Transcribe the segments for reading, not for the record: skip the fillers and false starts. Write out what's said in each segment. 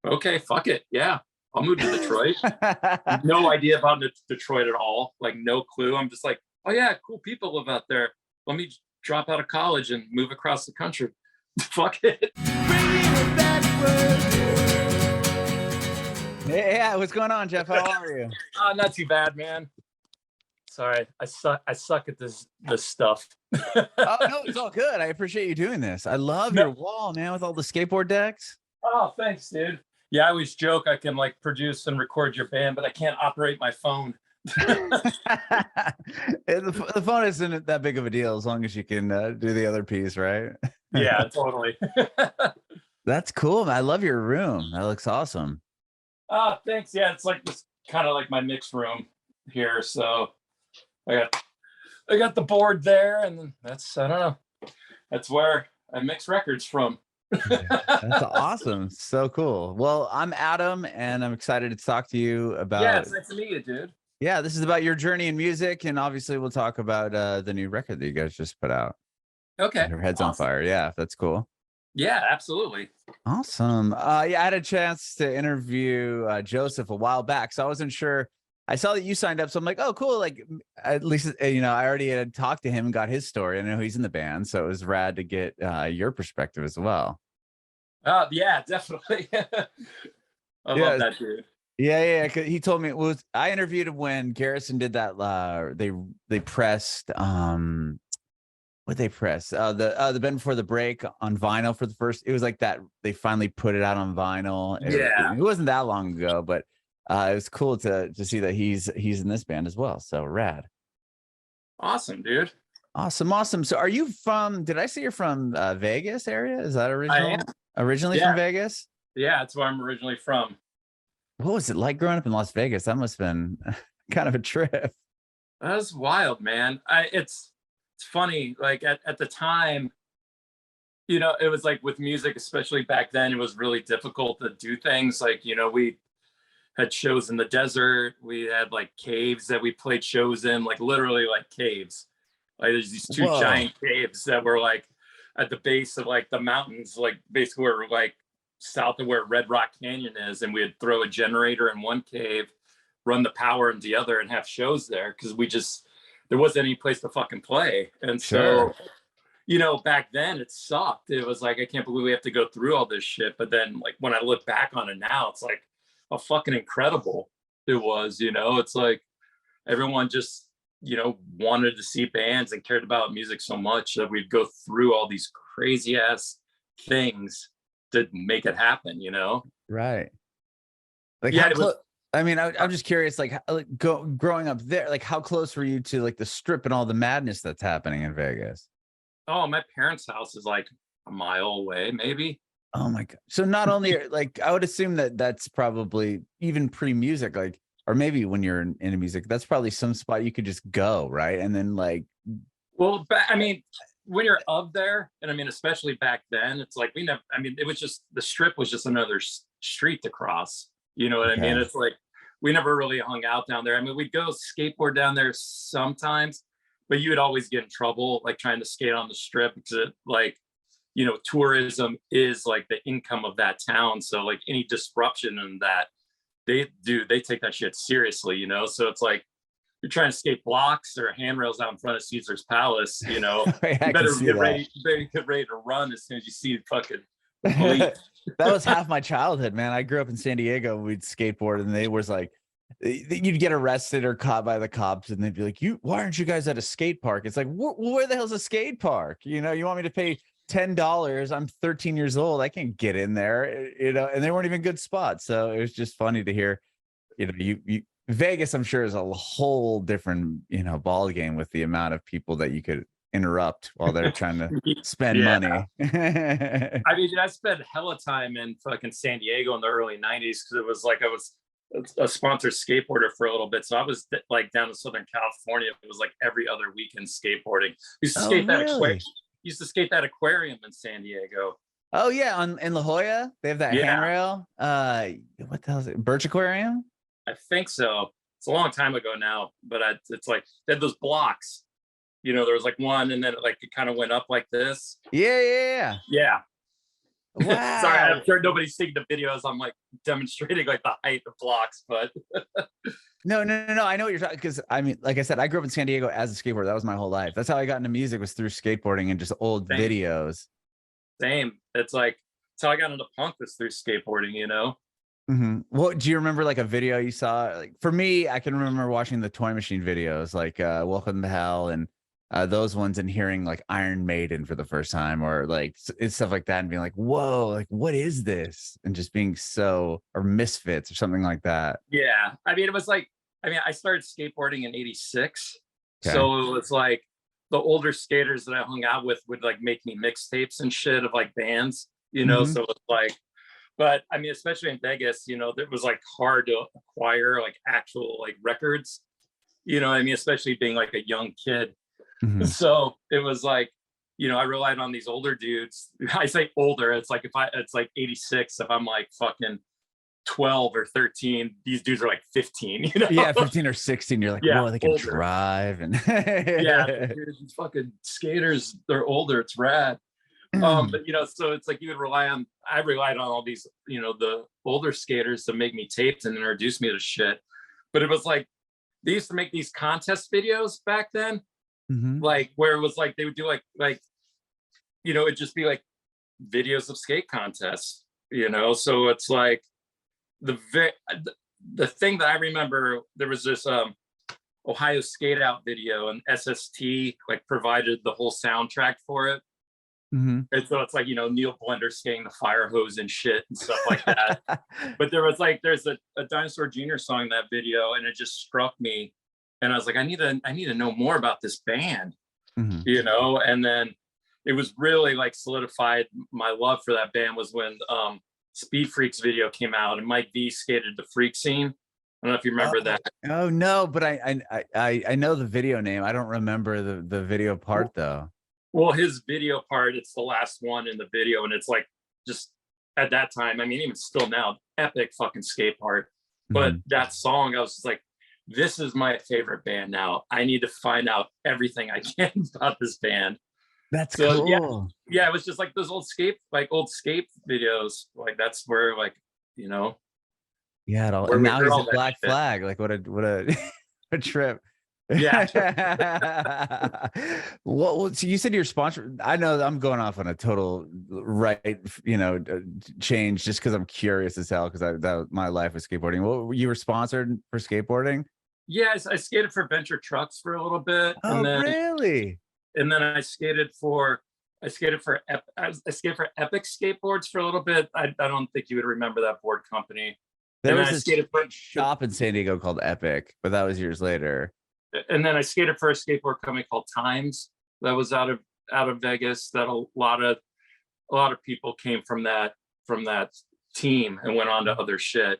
Okay, fuck it. Yeah, I'll move to Detroit. No idea about Detroit at all. Like, no clue. I'm just like, oh yeah, cool people live out there. Let me drop out of college and move across the country. Fuck it. Yeah, what's going on, Jeff? How are you? Not too bad, man. Sorry, I suck at this stuff. Oh no, it's all good. I appreciate you doing this. I love your wall, man, with all the skateboard decks. Oh, thanks, dude. Yeah, I always joke I can like produce and record your band, but I can't operate my phone. The phone isn't that big of a deal as long as you can do the other piece, right? Yeah, totally. That's cool, man. I love your room. That looks awesome. Oh, thanks. Yeah, it's like this kind of like my mix room here. So I got the board there, and that's, I don't know, that's where I mix records from. That's awesome. So cool. Well, I'm Adam, and I'm excited to talk to you about. Yeah, it's nice to meet you, dude. Yeah, this is about your journey in music, and obviously we'll talk about the new record that you guys just put out. Okay. Your Head's on Fire. Yeah, that's cool. Yeah, absolutely. Awesome. Yeah, I had a chance to interview Joseph a while back, so I wasn't sure. I saw that you signed up, so I'm like, oh, cool. Like, at least, I already had talked to him and got his story. I know he's in the band, so it was rad to get your perspective as well. Yeah, definitely. I love that dude. Yeah. He told me it was. I interviewed him when Garrison did that. They pressed. What they pressed? The band before the break on vinyl for the first. It was like that. They finally put it out on vinyl. Yeah, it wasn't that long ago, but it was cool to see that he's in this band as well. So rad. Awesome, dude. Awesome. So are you from? Did I say you're from Vegas area? Is that original? I am. Originally from Vegas? Yeah, that's where I'm originally from. What was it like growing up in Las Vegas? That must have been kind of a trip. That was wild, man. It's funny. Like at the time, it was like with music, especially back then, it was really difficult to do things. Like, we had shows in the desert. We had like caves that we played shows in, like literally like caves. Like there's these two giant caves that were like at the base of like the mountains, like basically where like south of where Red Rock Canyon is, and we'd throw a generator in one cave, run the power in the other, and have shows there because there wasn't any place to fucking play. And so, back then it sucked. It was like, I can't believe we have to go through all this shit. But then like when I look back on it now, it's like how fucking incredible it was. It's like everyone just wanted to see bands and cared about music so much that we'd go through all these crazy ass things to make it happen, Right. Like, yeah, I'm just curious, growing up there, like how close were you to like the Strip and all the madness that's happening in Vegas? Oh, my parents' house is like a mile away, maybe. Oh my God. So not only like, I would assume that that's probably even pre-music, like, or maybe when you're into music, that's probably some spot you could just go, right? And then like, well, when you're up there, and especially back then, it's like it was just, the Strip was just another street to cross. You know what I mean? It's like we never really hung out down there. We'd go skateboard down there sometimes, but you would always get in trouble like trying to skate on the Strip because tourism is like the income of that town. So like any disruption in that, they take that shit seriously, so it's like you're trying to skate blocks or handrails out in front of Caesar's Palace, you better get ready to run as soon as you see the fucking police. That was half my childhood, man. I grew up in San Diego. We'd skateboard, and they was like, you'd get arrested or caught by the cops, and they'd be like, why aren't you guys at a skate park? It's like, where the hell's a skate park? You want me to pay $10? I'm 13 years old. I can't get in there, and they weren't even good spots. So it was just funny to hear, Vegas, I'm sure, is a whole different, ball game with the amount of people that you could interrupt while they're trying to spend money. I spent hella time in fucking San Diego in the early 90s because it was like I was a sponsored skateboarder for a little bit. So I was like down in Southern California. It was like every other weekend skateboarding. Used to skate that aquarium in San Diego. Oh yeah, in La Jolla, they have that handrail. What the hell is it? Birch Aquarium? I think so. It's a long time ago now, but it's like they had those blocks. There was like one, and then it kind of went up like this. Yeah. Sorry, I'm Wow. sure nobody's seeing the videos. I'm like demonstrating like the height of blocks, but No, no, no, no. I know what you're talking, because I mean, like I said, I grew up in San Diego as a skateboarder. That was my whole life. That's how I got into music, was through skateboarding and just old same, videos. same. It's like it's how I got into punk, was through skateboarding, you know? What do you remember, like a video you saw? Like for me, I can remember watching the Toy Machine videos, like Welcome to Hell and those ones, and hearing like Iron Maiden for the first time, or like stuff like that, and being like, whoa, like what is this? And just being so, or Misfits or something like that. Yeah. I mean, it was like, I mean, I started skateboarding in 86. Okay. So it was like the older skaters that I hung out with would like make me mixtapes and shit of like bands, you know? hmm So it's like, but I mean, especially in Vegas, you know, it was like hard to acquire like actual like records, you know what I mean? Especially being like a young kid. hmm So it was like, you know, I relied on these older dudes. I say older, it's like it's like 86. If I'm like fucking 12 or 13, these dudes are like 15, you know? Yeah, 15 or 16. You're like, Yeah, whoa, they can older. drive. And Yeah, it's like, dude, these fucking skaters, they're older. It's rad. But you know, so it's like you would I relied on all these, you know, the older skaters to make me tapes and introduce me to shit. But it was like they used to make these contest videos back then, hmm like where it was like they would do like you know, it'd just be like videos of skate contests, you know. So it's like the the thing that I remember, there was this Ohio Skate Out video, and SST like provided the whole soundtrack for it. hmm And so it's like, you know, Neil Blender skating the fire hose and shit and stuff like that. But there was like, there's a Dinosaur Jr. song in that video, and it just struck me. And I was like, I need to know more about this band, hmm you know? And then it was really like solidified my love for that band was when Speed Freaks video came out, and Mike V skated the Freak Scene. I don't know if you remember Oh, that. oh no, but I know the video name. I don't remember the video part though. Well, his video part, it's the last one in the video, and it's like just at that time, I mean, even still now, epic fucking skate part. But Mhm. that song, I was just like, this is my favorite band now. I need to find out everything I can about this band. That's So yeah, cool. yeah, it was just like those old skate videos. Like that's where like, you know, Yeah, it all, where and we now heard he's all at that Black shit. Flag. Like what a a trip. Yeah. Well, so you said you're sponsored. I know I'm going off on a total right, change, just because I'm curious as hell, because that my life was skateboarding. What, you were sponsored for skateboarding? Yeah, I skated for Venture Trucks for a little bit, Oh, really? and then I skated for Epic Skateboards for a little bit. I don't think you would remember that board company. There And then was I this skated for shop in San Diego called Epic, but that was years later. I skated for a skateboard company called Times that was out of Vegas. That a lot of people came from that team and went on to other shit.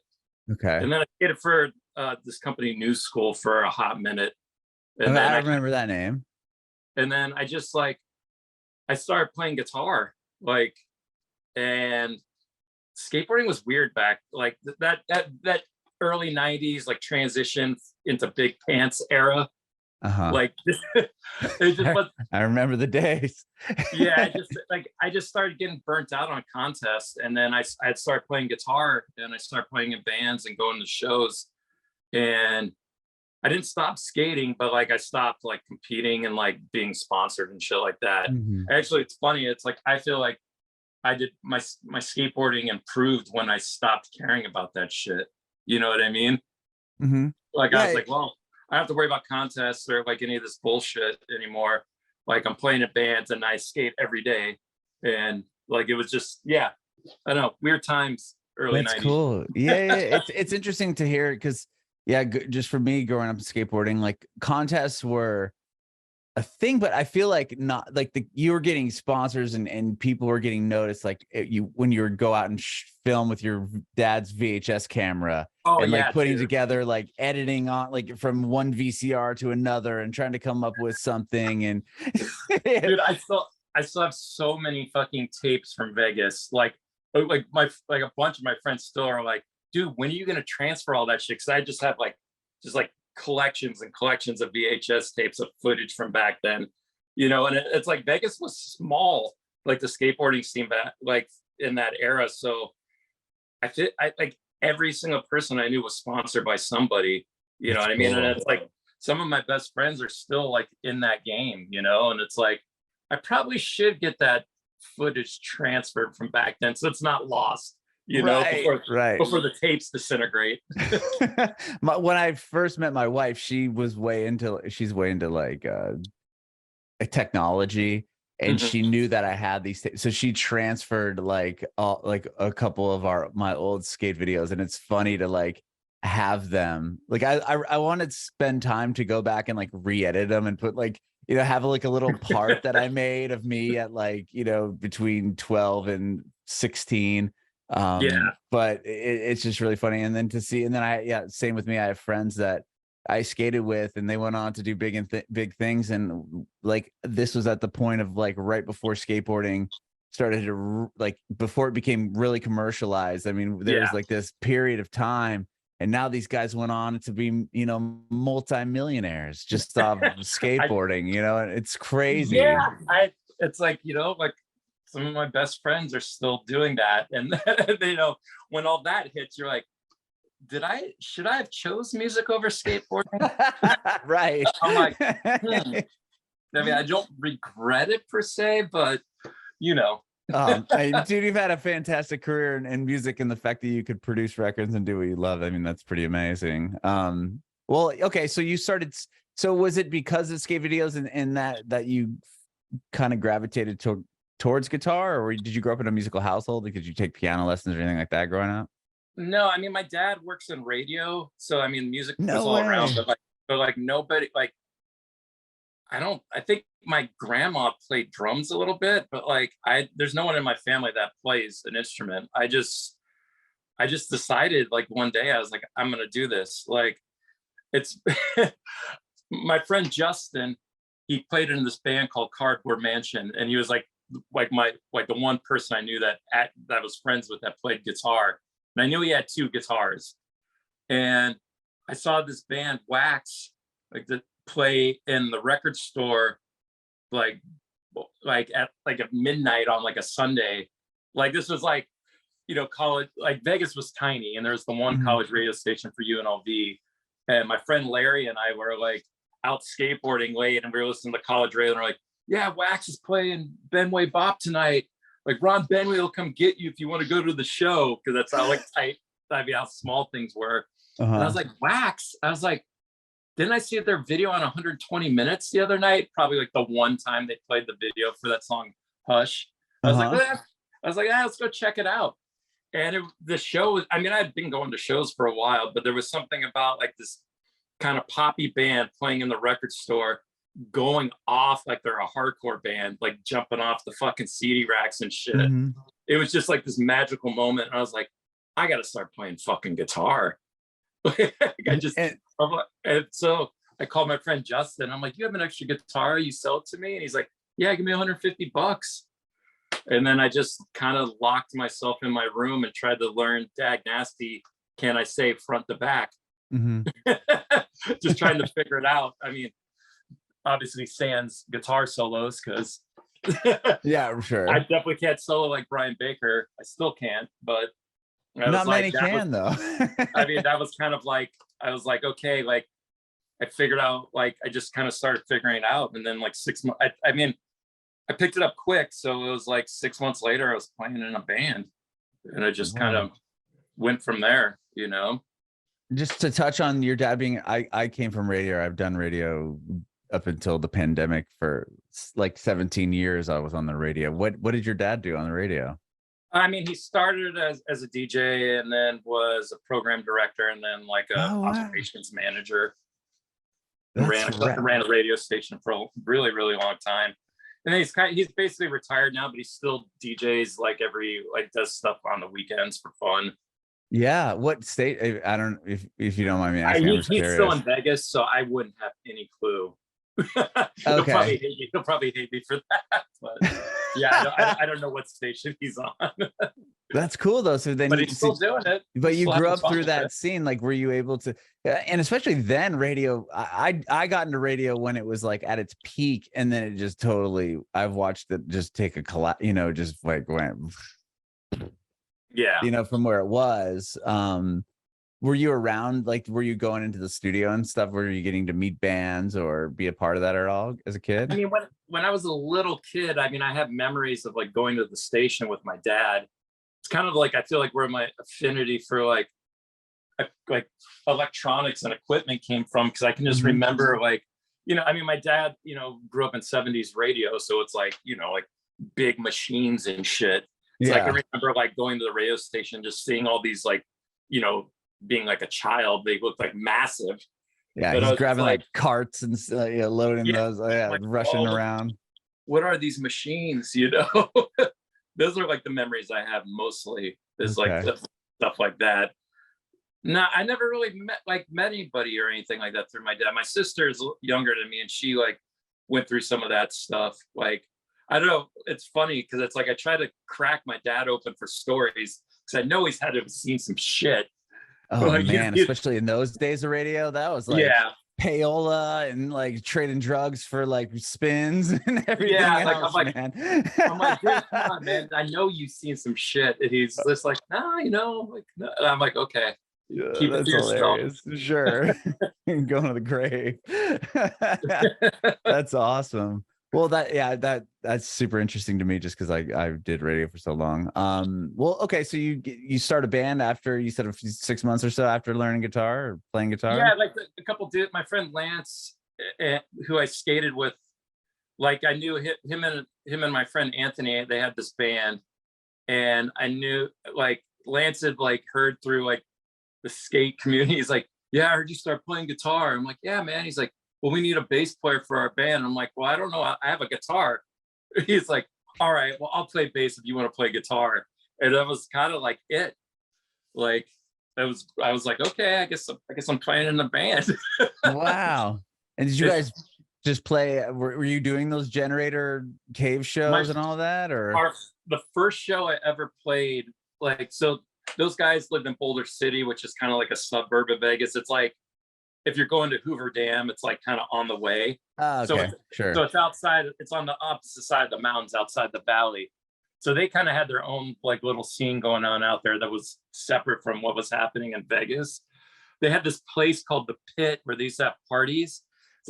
Okay. And then I skated for this company New School for a hot minute. Okay, And then I I remember that name. just like I started playing guitar, like, and skateboarding was weird back like that early 90s like transition into big pants era, Uh-huh. like it just was. I remember the days. Yeah, I just started getting burnt out on contests, and then I started playing guitar, and I started playing in bands and going to shows, and I didn't stop skating, but like I stopped like competing and like being sponsored and shit like that. Mhm. Actually, it's funny, it's like I feel like I did my skateboarding improved when I stopped caring about that shit. You know what I mean? Mhm. Like I was Yeah. like, well, I don't have to worry about contests or like any of this bullshit anymore. Like I'm playing in bands and I skate every day. And like it was just, yeah, I don't know, weird times, early That's 90s. cool. Yeah, yeah, it's interesting to hear, because yeah, just for me growing up skateboarding, like contests were a thing, but I feel like not like you were getting sponsors, and people were getting noticed, like you when you would go out and film with your dad's VHS camera, Oh and like yeah, putting dude. together, like editing on, like from one VCR to another, and trying to come up with something. And Dude, I still have so many fucking tapes from Vegas. Like like a bunch of my friends still are like, dude, when are you gonna transfer all that shit? Because I just have like collections and collections of VHS tapes of footage from back then. You know, and it's like Vegas was small, like the skateboarding scene back, like in that era. So I like every single person I knew was sponsored by somebody, you know That's what I mean? And cool. it's like some of my best friends are still like in that game, you know, and it's like I probably should get that footage transferred from back then so it's not lost, you know, before the tapes disintegrate. When I first met my wife, she's way into like technology, and Mhm. she knew that I had these so she transferred like a couple of my old skate videos, and it's funny to like have them. Like I wanted to spend time to go back and like re-edit them and put like, you know, have like a little part that I made of me at like, you know, between 12 and 16. Yeah. But it's just really funny. And then to see, and then yeah, same with me. I have friends that I skated with, and they went on to do big things. And like, this was at the point of like right before skateboarding started to like, before it became really commercialized. I mean, there was like this period of time, and now these guys went on to be, you know, multimillionaires just off skateboarding, you know, and it's crazy. Yeah. It's like, you know, like some of my best friends are still doing that. And you know, when all that hits, you're like, should I have chose music over skateboarding? Right. I'm like, I mean, I don't regret it per se, but you know. Dude, you've had a fantastic career in music, and the fact that you could produce records and do what you love, I mean, that's pretty amazing. Well, okay, so you started, so was it because of skate videos and that you kind of gravitated towards guitar, or did you grow up in a musical household? Did you take piano lessons or anything like that growing up? No, I mean, my dad works in radio, so I mean, music was No all around, way. but like nobody, like I think my grandma played drums a little bit, but like there's no one in my family that plays an instrument. I just decided like one day I was like, I'm gonna do this. Like it's my friend Justin, he played in this band called Cardboard Mansion, and he was like the one person I knew that I was friends with that played guitar. And I knew he had two guitars. And I saw this band Wax like that play in the record store like at midnight on like a Sunday. Like this was like, you know, college, like Vegas was tiny, and there's the one college radio station for UNLV. And my friend Larry and I were like out skateboarding late, and we were listening to college radio, and we're like, yeah, Wax is playing Benway Bop tonight. Like Ron Benway will come get you if you want to go to the show, because that's how like tight, I mean, how small things were. And I was like, Wax. I was like, didn't I see their video on 120 Minutes the other night? Probably like the one time they played the video for that song Hush. I was like, let's go check it out. And the show was, I mean, I'd been going to shows for a while, but there was something about like this kind of poppy band playing in the record store, going off like they're a hardcore band, like jumping off the fucking CD racks and shit. It was just like this magical moment. And I was like, I got to start playing fucking guitar. And so I called my friend Justin. I'm like, you have an extra guitar? You sell it to me? And he's like, yeah, give me $150. And then I just kind of locked myself in my room and tried to learn Dag Nasty, Can I Say Front to Back? Just trying to figure it out. I mean, obviously sans guitar solos, because yeah, sure, I definitely can't solo like Brian Baker. I still can't, but not many can though. I mean, that was kind of like, I was like, okay, like I figured out, like I just kind of started figuring it out, and then like 6 months, I mean, I picked it up quick, so it was like 6 months later I was playing in a band, and I just kind of went from there, you know. Just to touch on your dad being, I came from radio. I've done radio up until the pandemic for like 17 years. I was on the radio. What did your dad do on the radio? I mean, he started as a DJ, and then was a program director, and then like a operations manager. And ran a radio station for a really, really long time. And then he's basically retired now, but he still DJs does stuff on the weekends for fun. Yeah. What state? I don't, if you don't mind me asking. He's still in Vegas, so I wouldn't have any clue. Okay. He'll probably hate me for that. But yeah, I don't know what station he's on. That's cool though. So then, but he's still doing it. But you grew up through that scene. Like, were you able to? And especially then, radio. I got into radio when it was like at its peak, and then it just totally. I've watched it just take a collapse. You know, just like went. Yeah. you know, from where it was. Were you around, like, were you going into the studio and stuff? Were you getting to meet bands or be a part of that at all as a I kid? mean, when I was a little kid, I mean, I have memories of like going to the station with my dad. It's kind of like I feel like where my affinity for like electronics and equipment came from, because I can just Mhm. remember like, I mean, my dad, grew up in 70s radio, so it's like, like big machines and shit. So I can Yeah. remember like going to the radio station, just seeing all these like, you know, being like a child, they looked like massive. Yeah, But I he's was just grabbing like, like carts and yeah, loading yeah, those, yeah, like, rushing around. what are these machines, Those are like the memories I have mostly, is like Okay. stuff like that. No, I never really met anybody or anything like that through my dad. My sister's younger than me, and she like went through some of that stuff. Like, I don't know. It's funny because it's like I try to crack my dad open for stories because I know he's had to have seen some shit. Oh Like, man, especially in those days of radio, that was like yeah, payola and like trading drugs for like spins and everything yeah. Like else, man. I'm like, dude, come on, man. I know you've seen some shit. And he's just like, nah, like, no. And I'm like, okay, Yeah, keep it that's to yourself. hilarious. Sure. Going to the grave. That's awesome. Well, that's super interesting to me just because I did radio for so long. Well, okay, so you start a band after, you said, 6 months or so after learning guitar or playing guitar? Yeah, like a couple did. My friend Lance, who I skated with, like I knew him and my friend Anthony. They had this band, and I knew like Lance had like heard through like the skate community. He's like, "Yeah, I heard you start playing guitar." I'm like, "Yeah, man." He's like, "Well, we need a bass player for our band." I'm like, "Well, I don't know. I have a guitar." He's like, "All right, well, I'll play bass if you want to play guitar." And that was kind of like it. Like, I was like, okay, I guess I'm playing in the band. Wow. And did you It's guys just play, were you doing those generator cave my shows and all that, or? our the first show I ever played. Like, so those guys lived in Boulder City, which is kind of like a suburb of Vegas. It's like if you're going to Hoover Dam, it's like kind of on the way. Oh, So okay, sure. it's outside. It's on the opposite side of the mountains, outside the valley. So they kind of had their own like little scene going on out there that was separate from what was happening in Vegas. They had this place called the Pit where they used to have parties. It's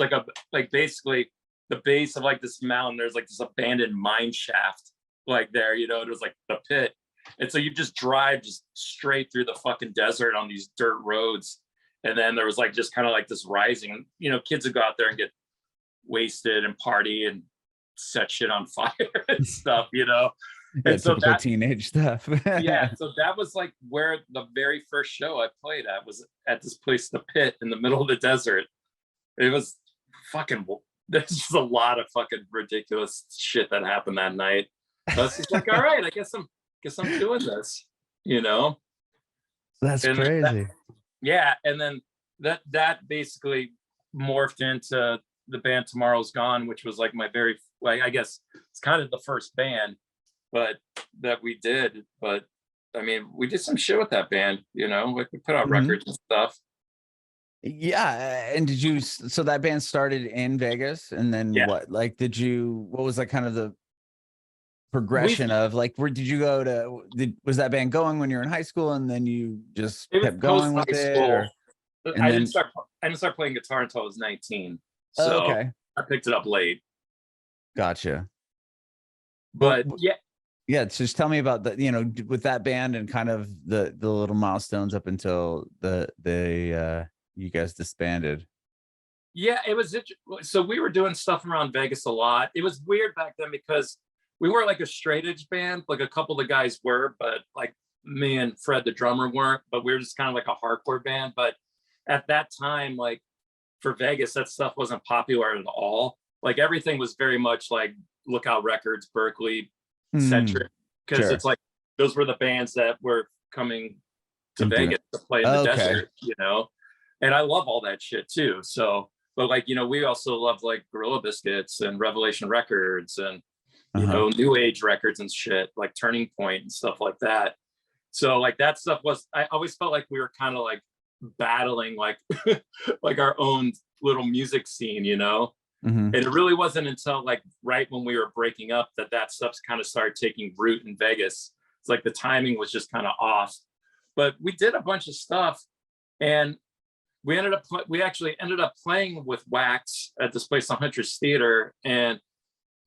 like basically the base of like this mountain. There's like this abandoned mine shaft, like there. It was like the Pit, and so you just drive just straight through the fucking desert on these dirt roads, and then there was like just kind of like this rising. Kids would go out there and get wasted and party and set shit on fire and stuff. Yeah, And so typical teenage stuff. yeah, so that was like where the very first show I played at was at this place, the Pit, in the middle of the desert. It was fucking. There's just a lot of fucking ridiculous shit that happened that night. I was just like, all right, I guess I'm doing this, you know. That's And crazy. yeah, and then that basically morphed into the band Tomorrow's Gone, which was like my very, like, I guess it's kind of the first band, but that we did. But I mean, we did some shit with that band, like we put out Mhm. records and stuff. Yeah, and so that band started in Vegas, and then Yeah, what was like kind of the we progression of like, where did you go to, was that band going when you were in high school and then you just it was kept post going with high it, school. or, and I didn't then, start I didn't start playing guitar until I was 19, oh, so okay, I picked it up late. gotcha. Well, But yeah, yeah, so just tell me about with that band and kind of the little milestones up until you guys disbanded. yeah, it was so we were doing stuff around Vegas a lot. It was weird back then because we were like a straight edge band. Like a couple of the guys were, but like me and Fred, the drummer, weren't. But we were just kind of like a hardcore band. But at that time, like for Vegas, that stuff wasn't popular at all. Like everything was very much like Lookout Records, Berkeley Hmm, centric, because sure. it's like those were the bands that were coming to And doing Vegas it. to play in the Okay. desert. And I love all that shit too. So, but like, we also love like Gorilla Biscuits and Revelation Records and, Uh-huh. New Age records and shit, like Turning Point and stuff like that. So like that stuff I always felt like we were kind of like battling like like our own little music scene. Hmm. And it really wasn't until like right when we were breaking up that stuff kind of started taking root in Vegas. It's like the timing was just kind of off. But we did a bunch of stuff, and we actually ended up playing with Wax at this place on Hunter's Theater, and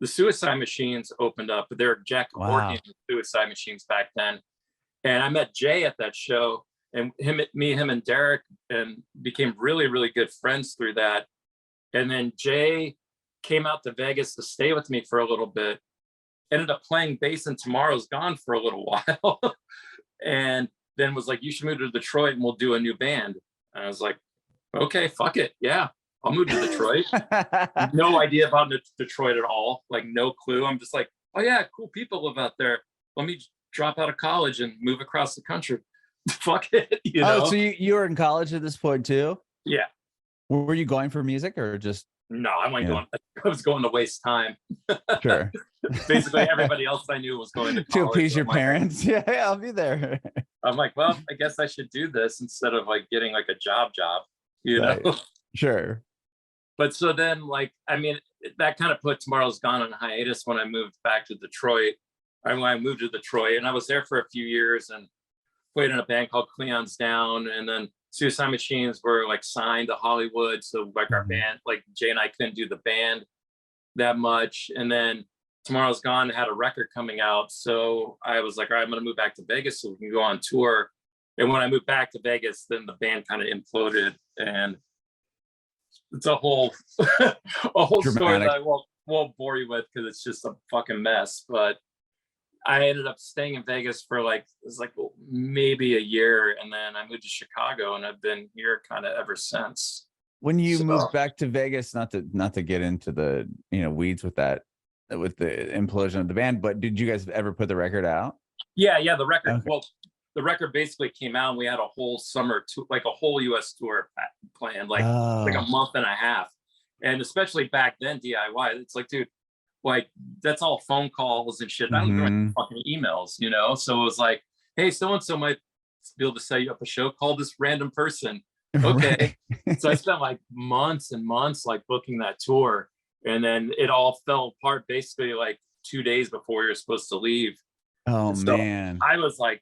the Suicide Machines opened up. But they were Jack Organ Suicide Machines back then. And I met Jay at that show, and him and Derek, and became really, really good friends through that. And then Jay came out to Vegas to stay with me for a little bit, ended up playing bass in Tomorrow's Gone for a little while. And then was like, you should move to Detroit and we'll do a new band. And I was like, okay, fuck it. Yeah, I'll move to Detroit. No idea about Detroit at all. Like, no clue. I'm just like, oh yeah, cool people live out there. Let me drop out of college and move across the country. Fuck it. You know? Oh, so you were in college at this point too? Yeah. Were you going for music or just? No, I was going to waste time. Sure. Basically, everybody else I knew was going to college. To appease your parents. Yeah, I'll be there. I'm like, well, I guess I should do this instead of like getting like a job, you know? Sure. But so then, like, I mean, that kind of put Tomorrow's Gone on hiatus when I moved back to Detroit. When I moved to Detroit, and I was there for a few years and played in a band called Cleon's Down, and then Suicide Machines were like signed to Hollywood. So like our band, like Jay and I couldn't do the band that much. And then Tomorrow's Gone had a record coming out. So I was like, all right, I'm going to move back to Vegas so we can go on tour. And when I moved back to Vegas, then the band kind of imploded, and it's a whole story that I won't bore you with because it's just a fucking mess. But I ended up staying in Vegas for maybe a year, and then I moved to Chicago, and I've been here kind of ever since. When you moved back to Vegas, not to get into the weeds with that, with the implosion of the band, but did you guys ever put the record out? Yeah, the record. Okay. Well, the record basically came out, and we had a whole summer tour, like a whole U.S. tour planned, like a month and a half, and especially back then, DIY. It's like, dude. Like, that's all phone calls and shit. I don't get any fucking emails, you know? So it was like, hey, so-and-so might be able to set you up a show. Call this random person. Okay. Right. So I spent like months and months like booking that tour. And then it all fell apart basically like 2 days before we were supposed to leave. Oh, so man. I was like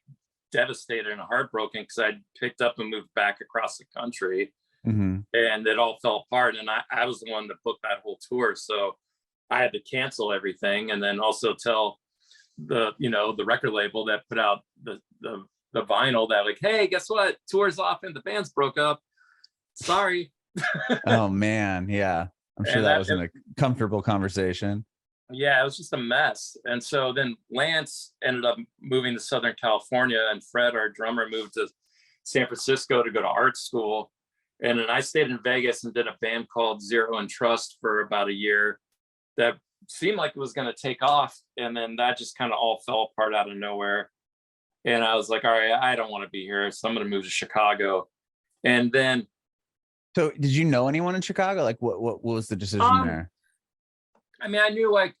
devastated and heartbroken because I'd picked up and moved back across the country. And it all fell apart. And I was the one that booked that whole tour. So I had to cancel everything, and then also tell the record label that put out the vinyl that like, hey, guess what? Tour's off and the band's broke up. Sorry. Oh man, yeah. I'm sure that wasn't a comfortable conversation. Yeah, it was just a mess. And so then Lance ended up moving to Southern California, and Fred, our drummer, moved to San Francisco to go to art school. And then I stayed in Vegas and did a band called Zero and Trust for about a year. That seemed like it was going to take off, and then that just kind of all fell apart out of nowhere. And I was like, all right, I don't want to be here, so I'm going to move to Chicago. And then, so did you know anyone in Chicago? Like, what was the decision there? I mean, I knew like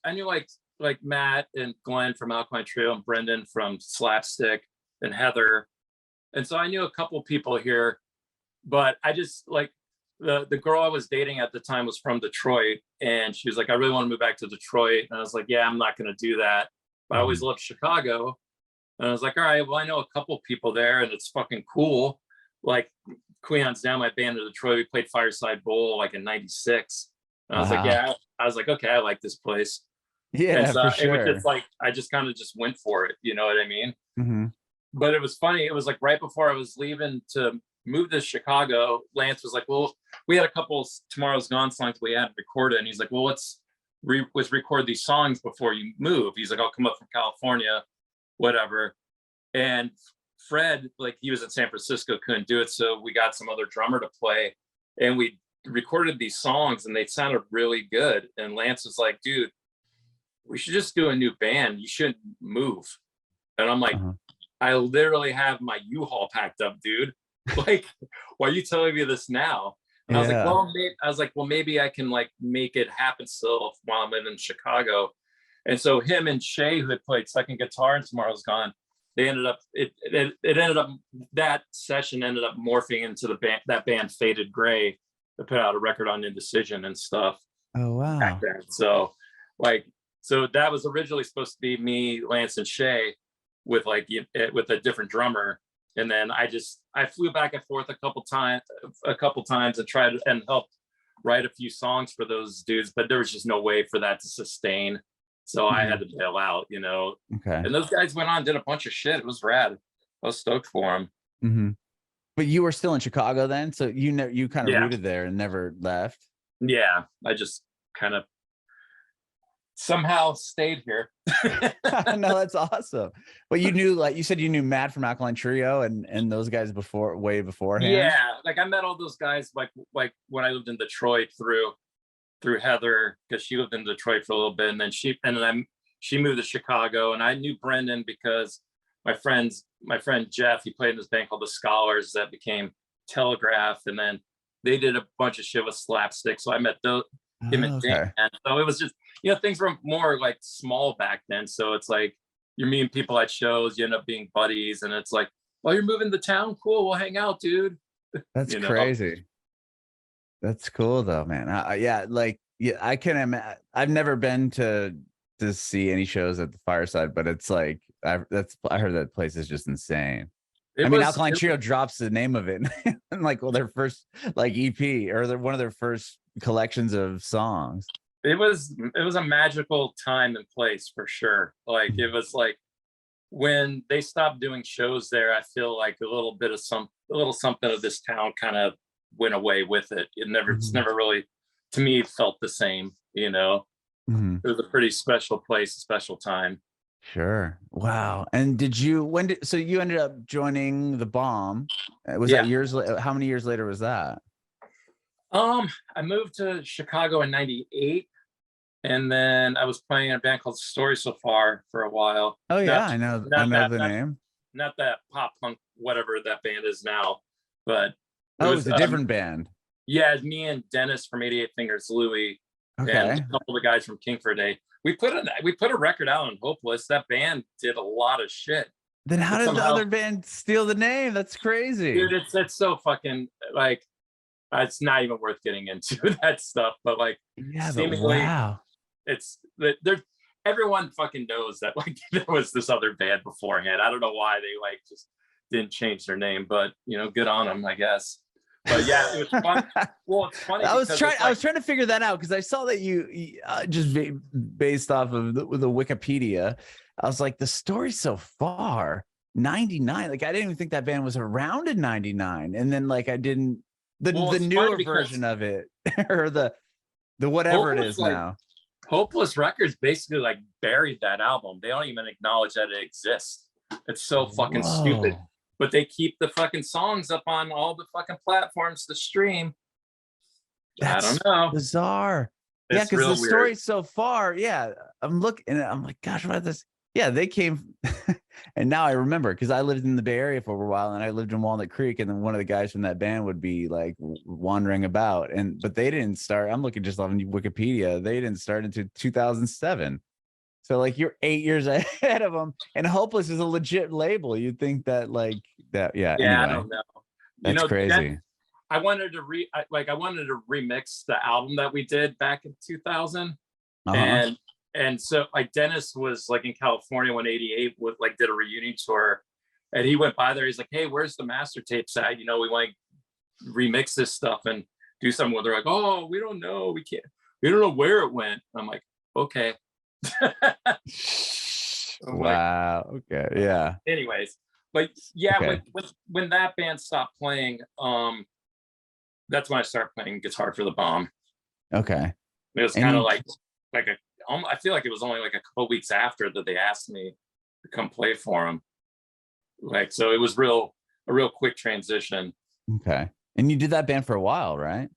Matt and Glenn from Alkaline Trio, and Brendan from Slapstick, and Heather, and so I knew a couple people here, but I just like. The girl I was dating at the time was from Detroit, and she was like, I really want to move back to Detroit. And I was like, yeah, I'm not going to do that. But I always loved Chicago. And I was like, all right, well, I know a couple people there, and it's fucking cool. Like Cleon's Down, my band in Detroit, we played Fireside Bowl like in '96. And I was like, yeah, I was like, okay, I like this place. Yeah, and so for sure. It was just like, I just kind of just went for it. You know what I mean? But it was funny. It was like right before I was leaving to move to Chicago, Lance was like, well, we had a couple Tomorrow's Gone songs we had recorded, and he's like, well, let's record these songs before you move. He's like, I'll come up from California, whatever. And Fred, like, he was in San Francisco, couldn't do it, so we got some other drummer to play, and we recorded these songs, and they sounded really good. And Lance was like, dude, we should just do a new band, you shouldn't move. And I'm like, I literally have my U-Haul packed up, dude. Like, why are you telling me this now? And I was like, well, maybe I can like make it happen still while I'm in Chicago. And so him and Shay, who had played second guitar in Tomorrow's Gone, they ended up that session ended up morphing into that band Faded Gray, that put out a record on Indecision and stuff. Oh wow. Back then. So that was originally supposed to be me, Lance, and Shay. with like with a different drummer. And then I flew back and forth a couple times and tried and helped write a few songs for those dudes, but there was just no way for that to sustain. So I had to bail out, you know. Okay. And those guys went on and did a bunch of shit. It was rad. I was stoked for them. Mm-hmm. But you were still in Chicago then, so you kind of Yeah. rooted there and never left. Yeah, I just kind of somehow stayed here. No, that's awesome. But you knew, like you said, you knew Matt from Alkaline Trio and those guys way beforehand. Yeah, like I met all those guys like when I lived in Detroit through Heather, because she lived in Detroit for a little bit, and then she moved to Chicago, and I knew Brendan because my friend Jeff, he played in this band called the Scholars that became Telegraph, and then they did a bunch of shit with Slapstick, so I met him and Dan. So it was just, you know, things were more like small back then, so it's like you're meeting people at shows, you end up being buddies, and it's like, well, you're moving to town, cool, we'll hang out, dude. That's crazy. That's cool though, man. I can imagine. I've never been to see any shows at the Fireside, but it's like I heard that place is just insane. Alkaline Trio drops the name of it and like, well, their first like EP or one of their first collections of songs. It was a magical time and place for sure. Like it was like when they stopped doing shows there, I feel like a little something of this town kind of went away with it. It's never really, to me, felt the same, you know. It was a pretty special place, a special time. Sure. Wow. And so you ended up joining the Bomb? Was that years later? How many years later was that? I moved to Chicago in '98, and then I was playing in a band called Story So Far for a while. Oh yeah, I know the name. Not that pop punk whatever that band is now, but it was a different band. Yeah, me and Dennis from 88 Fingers Louie, and a couple of the guys from King for a Day. We put a record out on Hopeless. That band did a lot of shit. Then how did the other band steal the name? That's crazy. Dude, it's so fucking like, it's not even worth getting into that stuff. But like, seemingly, wow, it's there. Everyone fucking knows that like there was this other band beforehand. I don't know why they like just didn't change their name, but you know, good on them, I guess. But yeah, it was fun. Well, it's funny. I was trying to figure that out because I saw that you just based off of the Wikipedia. I was like, the Story So Far, 99. Like I didn't even think that band was around in 99. And then like I didn't the newer version of it or the whatever it is now. Hopeless Records basically like buried that album. They don't even acknowledge that it exists. It's so fucking stupid. But they keep the fucking songs up on all the fucking platforms to stream. That's I don't know. Bizarre. Because the Story So Far, I'm looking and I'm like, gosh, what is this? Yeah, they came and now I remember because I lived in the Bay Area for a while and I lived in Walnut Creek, and then one of the guys from that band would be like wandering about, but they didn't start. I'm looking just on Wikipedia, they didn't start until 2007. So like you're 8 years ahead of them, and Hopeless is a legit label. You'd think that like that, yeah. Anyway, I don't know. That's crazy. I wanted to remix the album that we did back in 2000, and so like Dennis was like in California when 88 did a reunion tour, and he went by there. He's like, "Hey, where's the master tapes at? You know, we want to remix this stuff and do something." Where they're like, "Oh, we don't know. We don't know where it went." I'm like, "Okay." Wow. Okay. Yeah. Anyways, but yeah, when that band stopped playing, that's when I started playing guitar for the Bomb. Okay. It was kind of like I feel like it was only like a couple weeks after that they asked me to come play for them. Like, so it was a real quick transition. Okay. And you did that band for a while, right?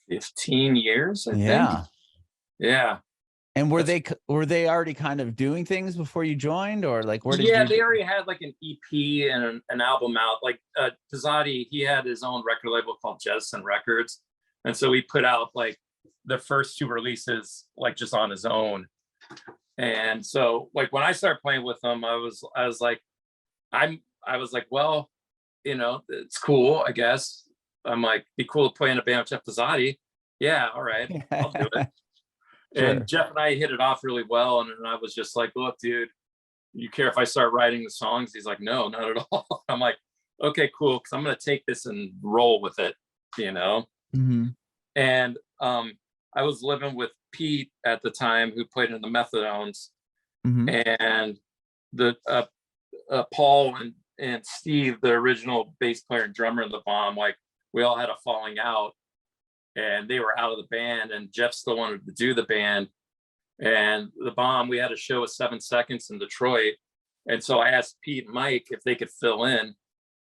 15 years, I think. Yeah. And were they already kind of doing things before you joined, or like where did they already had like an EP and an album out. Like Pizzotti, he had his own record label called Jettison Records, and so he put out like the first two releases like just on his own. And so like when I started playing with them, I was like, well, you know, it's cool, I guess. I'm like, be cool to play in a band with Jeff Pizzotti. Yeah, all right, I'll do it. Sure. And Jeff and I hit it off really well. And I was just like, look, dude, you care if I start writing the songs? He's like, no, not at all. I'm like, okay, cool, because I'm gonna take this and roll with it, you know. Mm-hmm. And I was living with Pete at the time, who played in the Methadones, Mm-hmm. and the Paul and Steve, the original bass player and drummer in the Bomb, like we all had a falling out, and they were out of the band, and Jeff still wanted to do the band. And the Bomb, we had a show with 7 Seconds in Detroit, and so I asked Pete and Mike if they could fill in.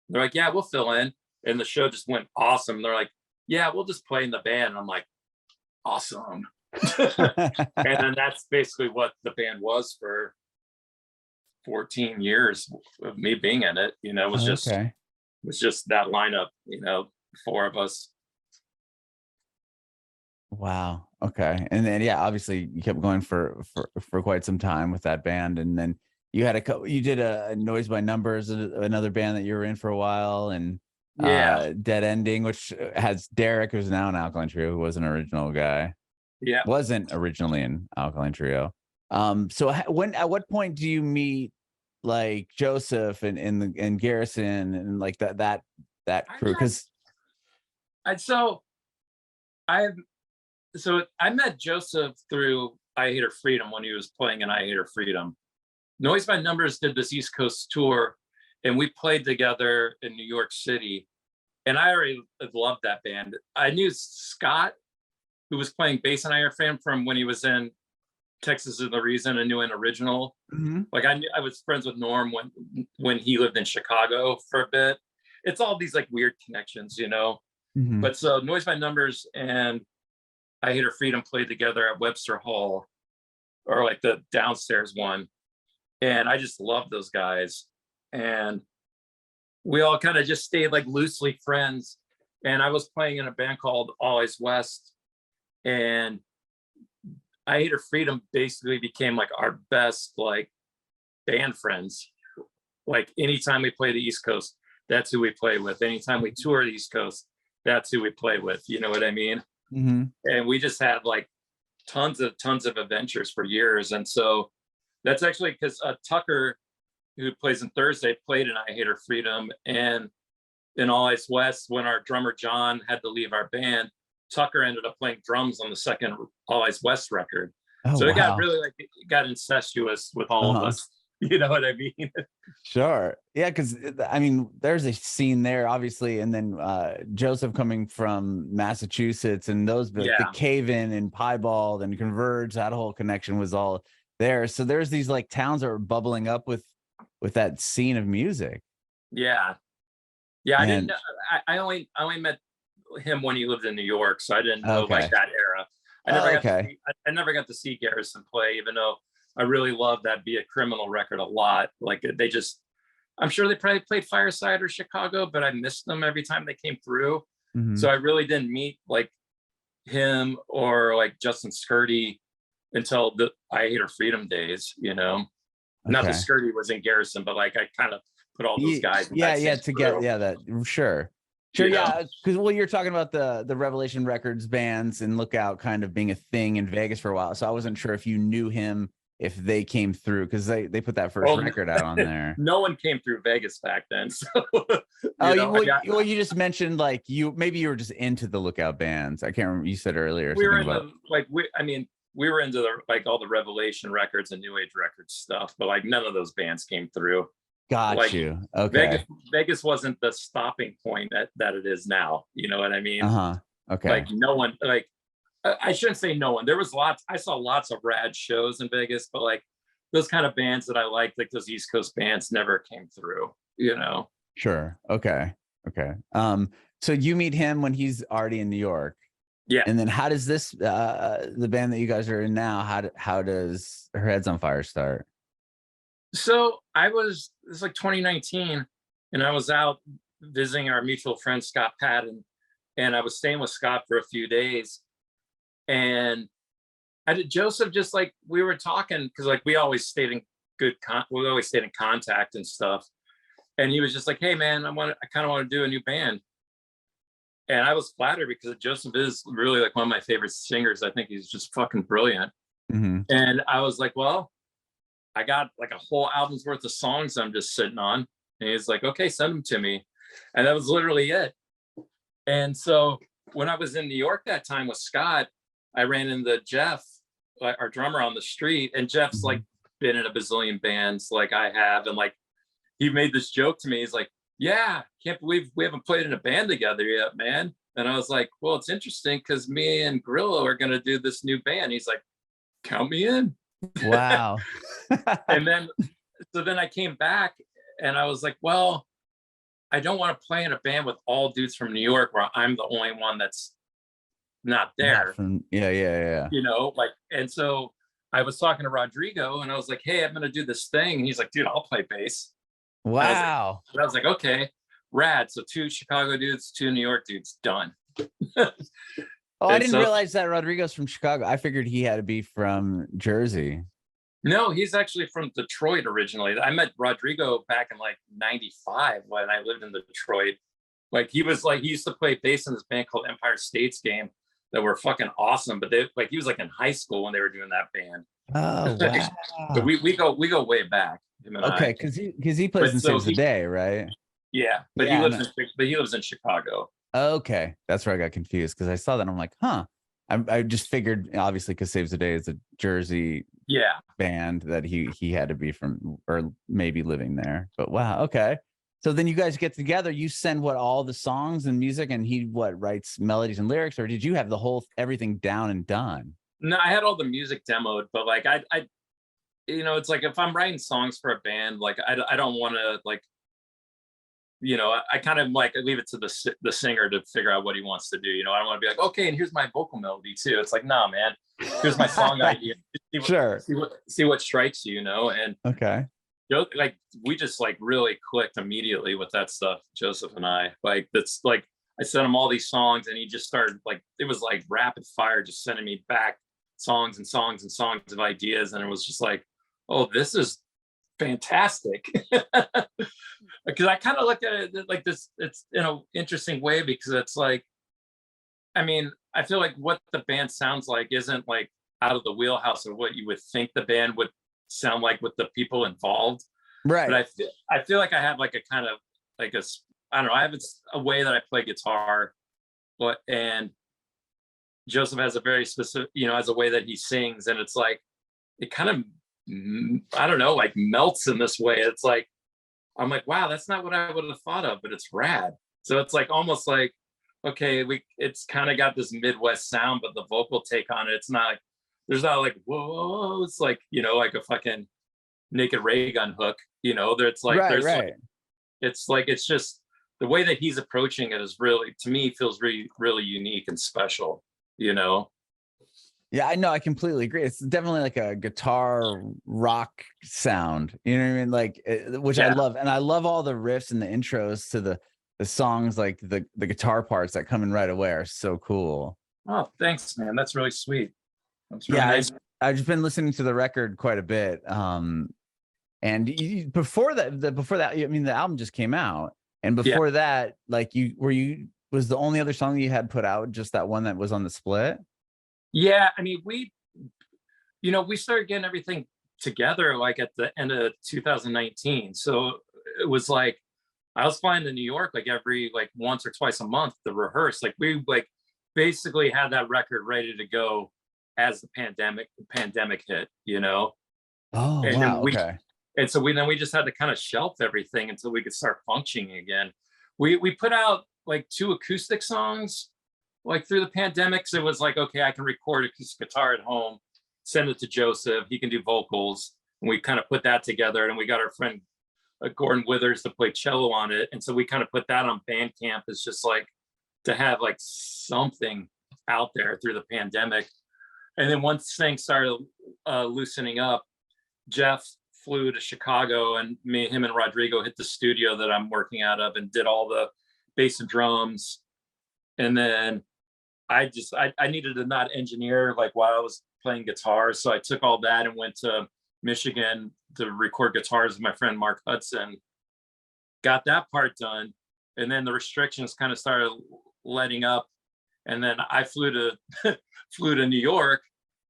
They're like, yeah, we'll fill in. And the show just went awesome. They're like, yeah, we'll just play in the band. And I'm like, awesome. And then that's basically what the band was for 14 years of me being in it. You know, it was just that lineup, you know, 4 of us. Wow. Okay. And then obviously you kept going for quite some time with that band, and then you had you did a Noise by Numbers, another band that you were in for a while, and Dead Ending, which has Derek, who's now in Alkaline Trio, who was an original guy. Yeah. Wasn't originally in Alkaline Trio. So at what point do you meet like Joseph and Garrison and like that crew? Because I met Joseph through I Hate Her Freedom when he was playing in I Hate Her Freedom. Noise by Numbers did this East Coast tour, and we played together in New York City. And I already loved that band. I knew Scott, who was playing bass in I Hate Her Freedom, from when he was in Texas Is the Reason, a New and Original. Mm-hmm. Like I was friends with Norm when he lived in Chicago for a bit. It's all these like weird connections, you know. Mm-hmm. But so Noise by Numbers and I Hate Her Freedom played together at Webster Hall, or like the downstairs one. And I just loved those guys. And we all kind of just stayed like loosely friends. And I was playing in a band called All Eyes West. And I Hate Her Freedom basically became like our best like band friends. Like anytime we play the East Coast, that's who we play with. Anytime we tour the East Coast, that's who we play with. You know what I mean? Mm-hmm. And we just had like tons of adventures for years. And so that's actually because Tucker, who plays in Thursday, played in I Hate Her Freedom, and in All Eyes West, when our drummer John had to leave our band, Tucker ended up playing drums on the second All Eyes West record. So it got really got incestuous with all of us. You know what I mean? Sure. Yeah, because I mean, there's a scene there, obviously, and then Joseph coming from Massachusetts, and those the Cave In and Piebald and Converge, that whole connection was all there. So there's these like towns that were bubbling up with that scene of music. Yeah. I didn't know. I only met him when he lived in New York, so I didn't know like that era. I never got to see Garrison play, even though I really love that Be a Criminal record a lot. Like I'm sure they probably played Fireside or Chicago, but I missed them every time they came through. Mm-hmm. So I really didn't meet like him or like Justin Skirty until the I Hate Her Freedom days, you know. Not that Skirty was in Garrison, but like I kind of put all those guys in sure, because you're talking about the Revelation Records bands and Lookout kind of being a thing in Vegas for a while, so I wasn't sure if you knew him, if they came through, because they put that first record out on there. No one came through Vegas back then, so you just mentioned like maybe you were just into the Lookout bands. I can't remember, you said earlier we were into we were into like all the Revelation Records and New Age Records stuff, but like none of those bands came through. Got you. Okay. Vegas wasn't the stopping point that it is now. You know what I mean? Okay. Like no one, like I shouldn't say no one. There was I saw lots of rad shows in Vegas, but like those kind of bands that I liked, like those East Coast bands, never came through. You know? Sure. Okay. So you meet him when he's already in New York. Yeah. And then how does this the band that you guys are in now, how does Her Head's on Fire start? So it's like 2019, and I was out visiting our mutual friend Scott Patton, and I was staying with Scott for a few days, and Joseph, just like we were talking, because like we always stayed in contact and stuff, and he was just like, hey man, I kind of want to do a new band. And I was flattered because Joseph is really like one of my favorite singers. I think he's just fucking brilliant. Mm-hmm. And I was like, well, I got like a whole album's worth of songs I'm just sitting on. And he's like, okay, send them to me. And that was literally it. And so when I was in New York that time with Scott, I ran into Jeff, our drummer, on the street, and Jeff's like been in a bazillion bands like I have. And like, he made this joke to me. He's like, yeah, can't believe we haven't played in a band together yet, man. And I was like, well, it's interesting because me and Grillo are going to do this new band. He's like, count me in. Wow. And then, so then I came back and I was like, well, I don't want to play in a band with all dudes from New York where I'm the only one that's not there. Yeah. You know, like, and so I was talking to Rodrigo and I was like, hey, I'm going to do this thing. And he's like, dude, I'll play bass. Wow. And I was like, okay, rad. So 2 Chicago dudes, 2 New York dudes, done. Oh, I didn't realize that Rodrigo's from Chicago. I figured he had to be from Jersey. No, he's actually from Detroit originally. I met Rodrigo back in like 95 when I lived in Detroit. Like he used to play bass in this band called Empire State's Game that were fucking awesome. But he was like in high school when they were doing that band. Oh, wow. So we go way back. Okay, because he plays in Saves the Day, right? Yeah, but he lives in Chicago. Okay, that's where I got confused because I saw that and I'm like, huh. I just figured, obviously, because Saves the Day is a Jersey band, that he had to be from, or maybe living there. But wow, okay. So then you guys get together, you send all the songs and music, and he writes melodies and lyrics, or did you have everything down and done? No, I had all the music demoed, but like I it's like if I'm writing songs for a band, like I don't want to like, I kind of like leave it to the singer to figure out what he wants to do. I don't want to be like, okay, and here's my vocal melody too. It's like, nah, man, here's my song idea. See what strikes you, and okay. Like we just like really clicked immediately with that stuff, Joseph and I. Like that's like I sent him all these songs and he just started like, it was like rapid fire, just sending me back songs and songs and songs of ideas. And it was just like, oh, this is fantastic. Because I kind of look at it like this, it's in an interesting way, because it's like, I mean, I feel like what the band sounds like isn't like out of the wheelhouse of what you would think the band would sound like with the people involved. Right. But I feel like I have like a kind of like I don't know, I have a way that I play guitar, and Joseph has a very specific, has a way that he sings, and it's like, it kind of, I don't know, like melts in this way. It's like, I'm like, wow, that's not what I would have thought of, but it's rad. So it's like almost like, okay, it's kind of got this Midwest sound, but the vocal take on it, it's not like, there's not like, whoa, it's like, like a fucking naked ray gun hook, there's like, right. It's just the way that he's approaching it is really, to me, feels really, really unique and special, Yeah, I know. I completely agree. It's definitely like a guitar rock sound. You know what I mean? Like, which I love. And I love all the riffs and the intros to the songs, like the guitar parts that come in right away are so cool. Oh, thanks, man. That's really sweet. That's really nice. I've just been listening to the record quite a bit. And before that, I mean, the album just came out. And before that, like was the only other song that you had put out just that one that was on the split? Yeah, I mean, we started getting everything together like at the end of 2019. So it was like, I was flying to New York like every like once or twice a month to rehearse. Like we like basically had that record ready to go as the pandemic hit, Oh, and wow. Okay. And so we just had to kind of shelf everything until we could start functioning again. We put out like 2 acoustic songs like through the pandemic. So it was like, okay, I can record acoustic guitar at home, send it to Joseph, he can do vocals. And we kind of put that together, and we got our friend Gordon Withers to play cello on it. And so we kind of put that on Bandcamp as just like to have like something out there through the pandemic. And then once things started loosening up, Jeff flew to Chicago, and him and Rodrigo hit the studio that I'm working out of and did all the bass and drums. And then I needed to not engineer like while I was playing guitar. So I took all that and went to Michigan to record guitars with my friend Mark Hudson, got that part done. And then the restrictions kind of started letting up. And then I flew to New York,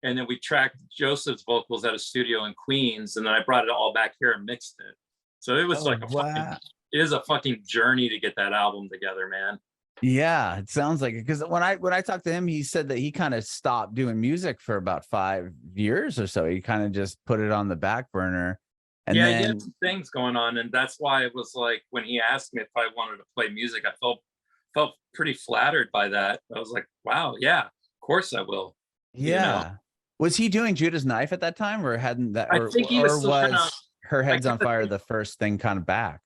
and then we tracked Joseph's vocals at a studio in Queens, and then I brought it all back here and mixed it. So it was like a fucking, it is a fucking journey to get that album together, man. Yeah, it sounds like it. Because when I talked to him, he said that he kind of stopped doing music for about 5 years or so. He kind of just put it on the back burner. And yeah, then he had some things going on, and that's why it was like when he asked me if I wanted to play music, I felt pretty flattered by that. I was like, wow, yeah, of course I will. yeah. You know? Was he doing Judas Knife at that time, or hadn't that, I think he was still was Her I Head's on kinda Fire think, the first thing kind of back?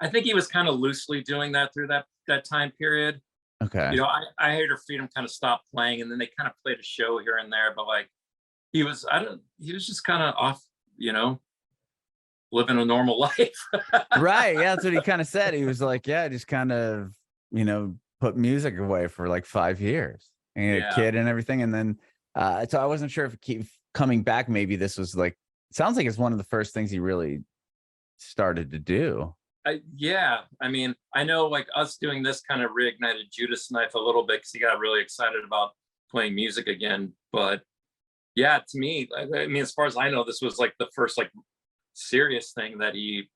I think he was kind of loosely doing that through that time period. Okay. You know, I Hate Her Freedom kind of stopped playing, and then they kind of played a show here and there, but like he was just kind of off, you know, living a normal life. Right. Yeah, that's what he kind of said. He was like, yeah, just kind of, you know, put music away for like 5 years and a Yeah. kid and everything. And then so I wasn't sure if it keep coming back. Maybe this was like, it sounds like it's one of the first things he really started to do. Yeah, I mean, I know like us doing this kind of reignited Judas Knife a little bit because he got really excited about playing music again. But yeah, to me, I mean, as far as I know, this was like the first like serious thing that he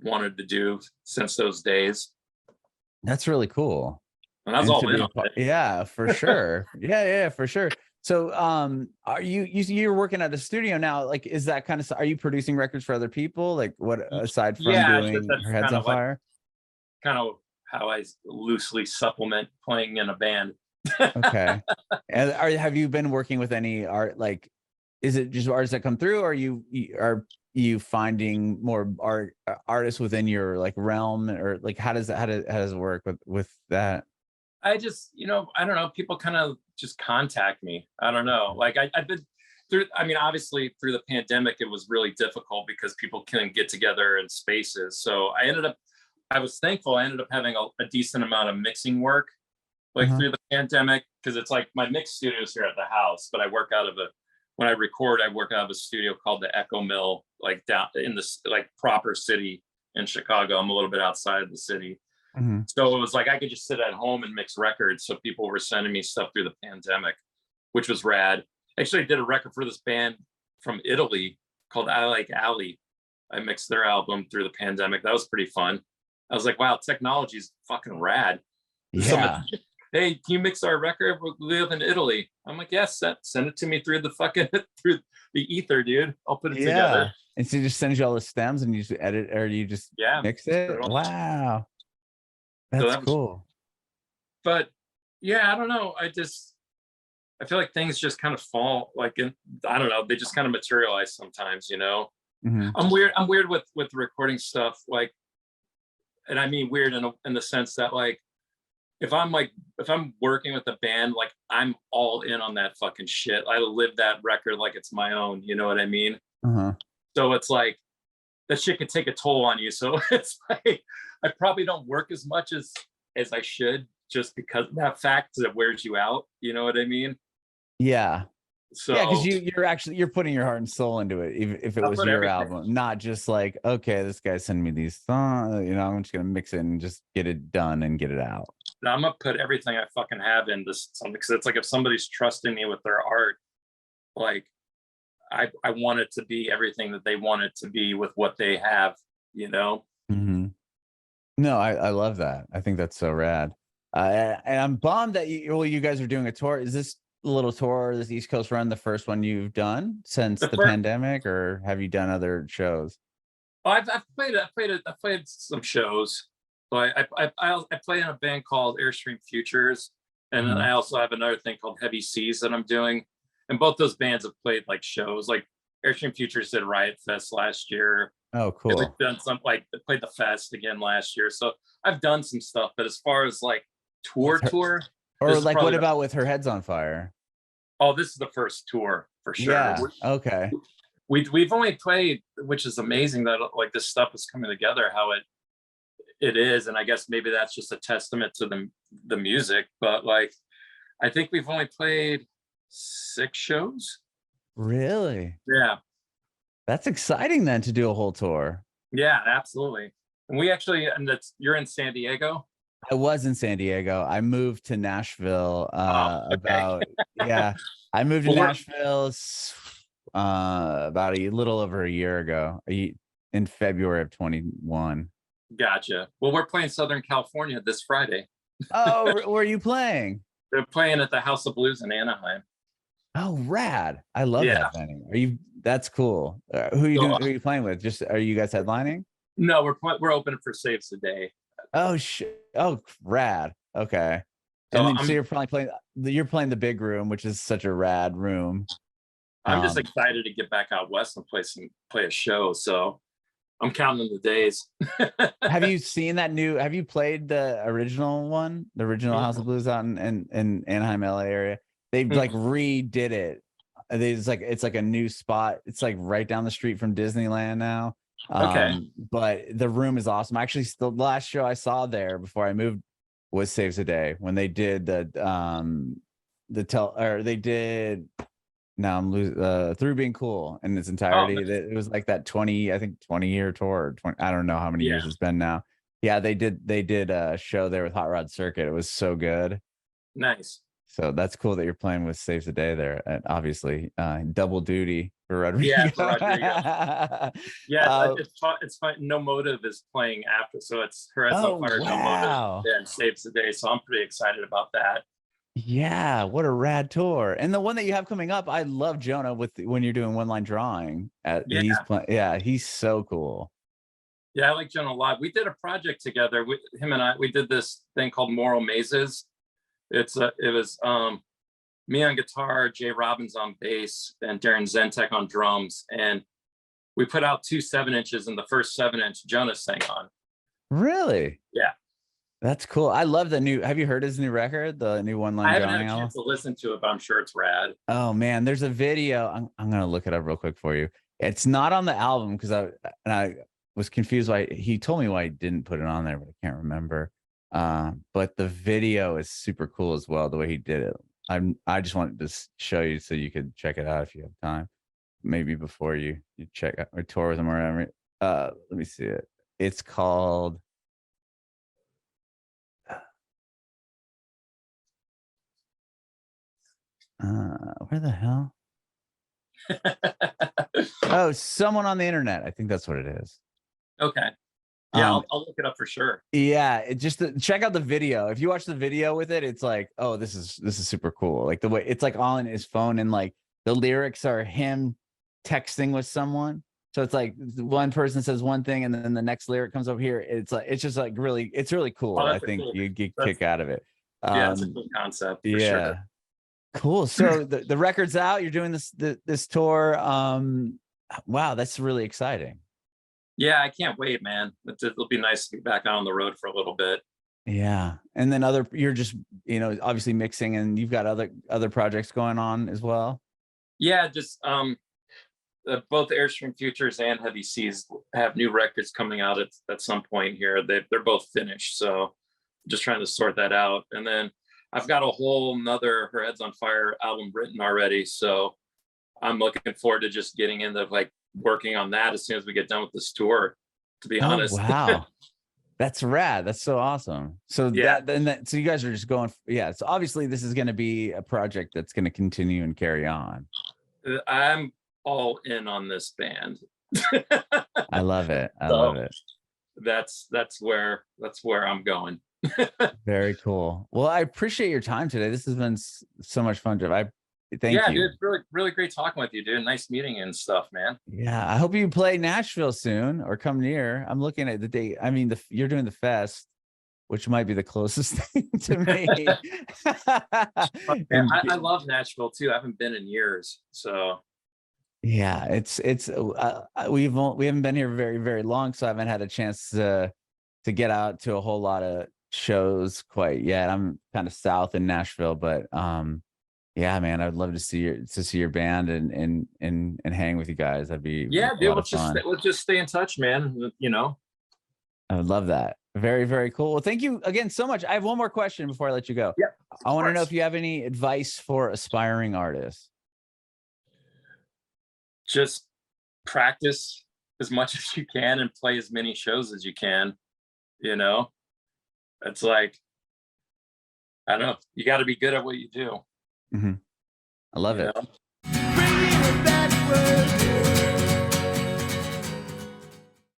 wanted to do since those days. That's really cool. And I was And all to in be on it. yeah, for sure. Yeah, for sure. So are you're working at a studio now? Like, is that kind of, are you producing records for other people? Like, what aside from Yeah, doing that's Her Head's kind on of like Fire? kind of how I loosely supplement playing in a band. Okay. And have you been working with any art? Like, is it just artists that come through? Or are you finding more artists within your like realm, or like how does it work with that? I just, you know, I don't know. People kind of just contact me. I don't know. Like I've been through, I mean, obviously through the pandemic, it was really difficult because people couldn't get together in spaces. So I was thankful. I ended up having a decent amount of mixing work like Uh-huh. through the pandemic, because it's like my mix studio is here at the house, but when I record, I work out of a studio called the Echo Mill, like down in this like proper city in Chicago. I'm a little bit outside of the city. Mhm. So it was like I could just sit at home and mix records. So people were sending me stuff through the pandemic, which was rad. Actually, I did a record for this band from Italy called I Like Ali. I mixed their album through the pandemic. That was pretty fun. I was like, wow, technology is fucking rad. Yeah. Hey, can you mix our record? We live in Italy. I'm like, yes, send it to me through the fucking through the ether, dude. I'll put it together. And so he just sends you all the stems and you just edit, or you just mix it? Wow. So That's that was, cool. but yeah, I don't know. I feel like things just kind of fall like I don't know, they just kind of materialize sometimes, you know. Mhm. I'm weird with recording stuff, like, and I mean weird in the sense that like if I'm working with a band, like I'm all in on that fucking shit. I live that record like it's my own, you know what I mean? Uh-huh. So it's like that shit could take a toll on you. So it's like I probably don't work as much as I should, just because of that fact that wears you out. You know what I mean? Yeah. So Yeah, because you're putting your heart and soul into it, even if it I'll was put your everything. album, not just like, okay, this guy sent me these songs, you know, I'm just gonna mix it and just get it done and get it out. I'm gonna put everything I fucking have into something, because it's like if somebody's trusting me with their art, like I want it to be everything that they want it to be with what they have, you know. Mhm. No, I love that. I think that's so rad. And I'm bummed that you guys are doing a tour. Is this little tour, this East Coast run, the first one you've done since The the first, pandemic, or have you done other shows? I played some shows. So I play in a band called Airstream Futures, and then Mhm. I also have another thing called Heavy Seas that I'm doing. And both those bands have played like shows. Like Airstream Futures did Riot Fest last year. Oh, They've cool. done some, like they played the fest again last year. So I've done some stuff, but as far as like With her, tour, this or is like, what probably about with Her Head's on Fire? this is the first tour for sure. Yeah. Okay. We've only played, which is amazing that like this stuff is coming together how it is, and I guess maybe that's just a testament to the music. But like I think we've only played 6 shows. Really? Yeah, That's exciting then, to do a whole tour. yeah, absolutely. And we actually, and that's, you're in San Diego. I was in San Diego. I moved to Nashville Oh, okay. about, yeah, Yeah, I moved to Well, Nashville about a little over a year ago, in February of 21. gotcha. Well, we're playing Southern California this Friday. Oh, where are you playing? They're playing at the House of Blues in Anaheim. Oh, rad! I love Yeah. that venue. Are you? That's cool. Who are you So doing? Who are you playing with? Just are you guys headlining? no, we're opening for Saves the Day. Oh shit! Oh, rad. Okay. So And then so you're probably playing. You're playing the big room, which is such a rad room. I'm just excited to get back out west and play a show. So I'm counting the days. Have you seen that new? Have you played the original one, the original House of Blues out in Anaheim, LA area? They like redid it. It's like a new spot. It's like right down the street from Disneyland now. Okay. But the room is awesome. Actually, the last show I saw there before I moved was Saves the Day when they did they did. Now I'm losing Through Being Cool in its entirety. Nice. It was like that 20-year tour. 20, I don't know how many years it's been now. Yeah, they did a show there with Hot Rod Circuit. It was so good. Nice. So that's cool that you're playing with Saves the Day there. And obviously, double duty for Rodrigo. Yeah, for Rodrigo. Yeah, it's fine. No Motive is playing after, so it's Her Head's on Fire, No Motive, and Saves the Day. So I'm pretty excited about that. Yeah, what a rad tour. And the one that you have coming up, I love Jonah when you're doing one line drawing. He's playing. Yeah, he's so cool. Yeah, I like Jonah a lot. We did a project together with him and I. We did this thing called Moral Mazes. It was me on guitar, Jay Robbins on bass, and Darren Zentek on drums. And we put out 2 7-inches, and the first 7-inch Jonah sang on. Really? Yeah. That's cool. I love the new. Have you heard his new record, the new One Line I haven't Drawing had a album? chance to listen to it, but I'm sure it's rad. Oh man, there's a video. I'm gonna look it up real quick for you. It's not on the album because I was confused why he told me why he didn't put it on there, but I can't remember. But the video is super cool as well, the way he did it. I just wanted to show you so you could check it out if you have time. Maybe before you check out or tour with him or whatever. Let me see it. It's called where the hell? Oh, Someone on the Internet. I think that's what it is. Okay. Yeah, I'll look it up for sure. Yeah, check out the video. If you watch the video with it, it's like, oh, this is super cool. Like the way it's like on his phone, and like the lyrics are him texting with someone. So it's like one person says one thing, and then the next lyric comes over here. It's just like it's really cool. I think you get kick out of it. Yeah, it's a cool concept for sure. Cool. So the record's out. You're doing this tour. Wow, that's really exciting. Yeah, I can't wait, man. It'll be nice to be back out on the road for a little bit. Yeah, and then you're just obviously mixing, and you've got other projects going on as well. Yeah, just both Airstream Futures and Heavy Seas have new records coming out at some point here. They're both finished, so just trying to sort that out. And then I've got a whole nother Her Head's on Fire album written already, so I'm looking forward to just getting into like working on that as soon as we get done with this tour, to be honest. Wow. That's rad. That's so awesome. So yeah, so you guys are just going, yeah. So obviously this is going to be a project that's going to continue and carry on. I'm all in on this band. I love it. I love it. That's where I'm going. Very cool. Well, I appreciate your time today. This has been so much fun, Jeff. Thank you. Dude, really, really great talking with you, dude. Nice meeting you and stuff, man. Yeah, I hope you play Nashville soon or come near. I'm looking at the date. I mean, you're doing the fest, which might be the closest thing to me. I love Nashville too. I haven't been in years, so yeah, we haven't been here very, very long, so I haven't had a chance to get out to a whole lot of shows quite yet. I'm kind of south in Nashville, but yeah, man, I'd love to see your band and hang with you guys. That'd be dude. Let's just stay in touch, man. I would love that. Very, very cool. Well, thank you again so much. I have one more question before I let you go. Yeah, I want to know if you have any advice for aspiring artists. Just practice as much as you can and play as many shows as you can. It's like, I don't know. You got to be good at what you do. Mm-hmm. I love you it. know? Bringing it backward.